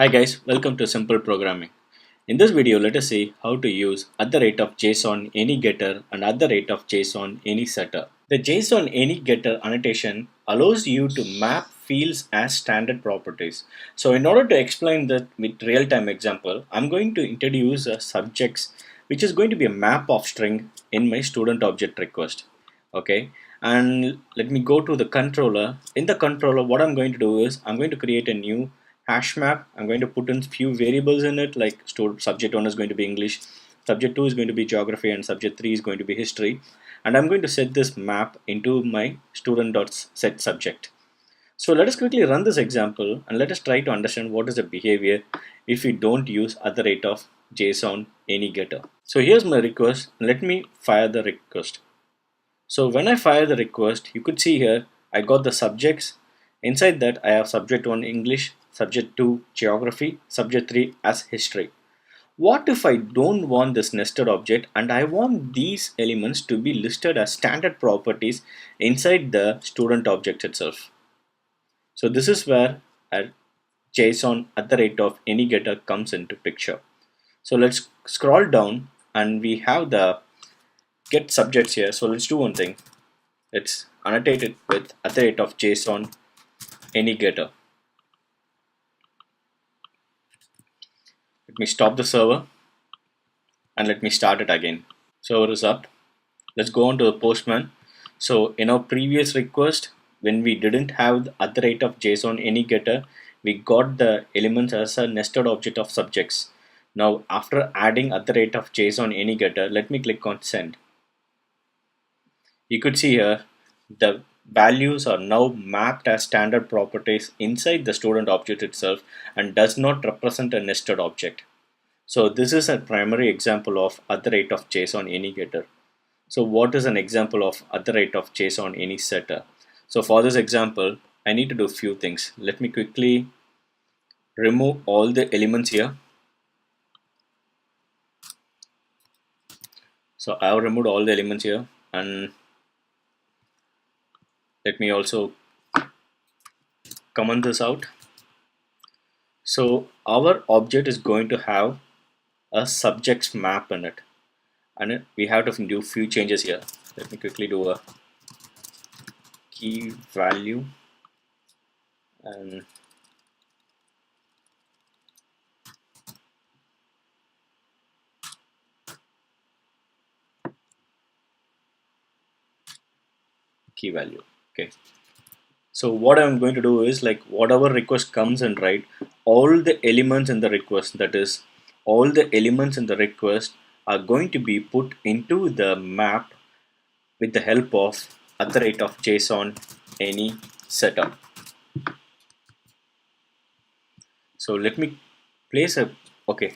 Hi guys, welcome to Simple Programming. In this video, let us see how to use @ JSON any getter and @ JSON any setter. The JSON any getter annotation allows you to map fields as standard properties. So in order to explain that with real-time example, I'm going to introduce a subjects which is going to be a map of string in my student object request. Okay, and let me go to the controller. In the controller, what I'm going to do is I'm going to create a new hash map. I'm going to put in few variables in it, like subject 1 is going to be English, subject 2 is going to be geography, and subject 3 is going to be history. And I'm going to set this map into my student.set subject. So let us quickly run this example and let us try to understand what is the behavior if we don't use @ JSON any getter. So here's my request. Let me fire the request. So when I fire the request, you could see here I got the subjects. Inside that I have subject 1 English, subject 2 geography, subject 3 as history. What if I don't want this nested object and I want these elements to be listed as standard properties inside the student object itself? So this is where a JSON @ any getter comes into picture. So let's scroll down and we have the get subjects here. So let's do one thing. Let's annotate it with @ JSON any getter. Let me stop the server and let me start it again. Server is up. Let's go on to the postman. So in our previous request, when we didn't have the @ JSON any getter, we got the elements as a nested object of subjects. Now after adding @ JSON any getter, let me click on send. You could see here the values are now mapped as standard properties inside the student object itself and does not represent a nested object. So this is a primary example of @ JSON any getter. So what is an example of @ JSON any setter? So for this example, I need to do a few things. Let me quickly remove all the elements here. So I have removed all the elements here, and let me also comment this out. So our object is going to have a subjects map in it, and we have to do few changes here. Let me quickly do a key value and key value. Okay, so what I'm going to do is, like, whatever request comes in, right, all the elements in the request, that is all the elements in the request are going to be put into the map with the help of @ JSON any setup. So let me place a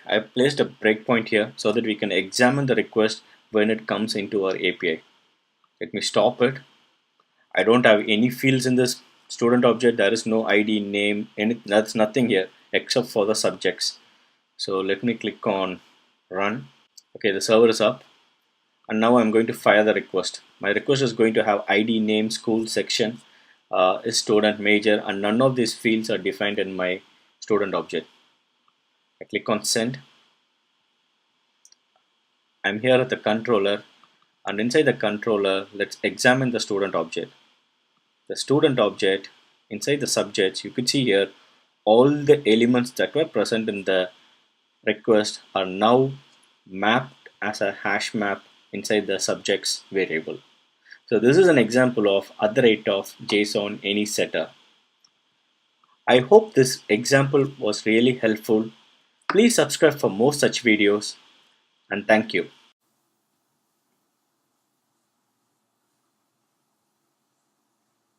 I placed a breakpoint here so that we can examine the request when it comes into our API. Let me stop it. I don't have any fields in this student object. There is no ID, name, that's nothing here except for the subjects. So let me click on run. Okay, the server is up, and now I'm going to fire the request. My request is going to have ID, name, school, section, is student, major, and none of these fields are defined in my student object. I click on send. I'm here at the controller, and inside the controller, let's examine the student object. The student object, inside the subjects, you could see here all the elements that were present in the request are now mapped as a hash map inside the subjects variable. So this is an example of @ JSON any setter. I hope this example was really helpful. Please subscribe for more such videos, and thank you.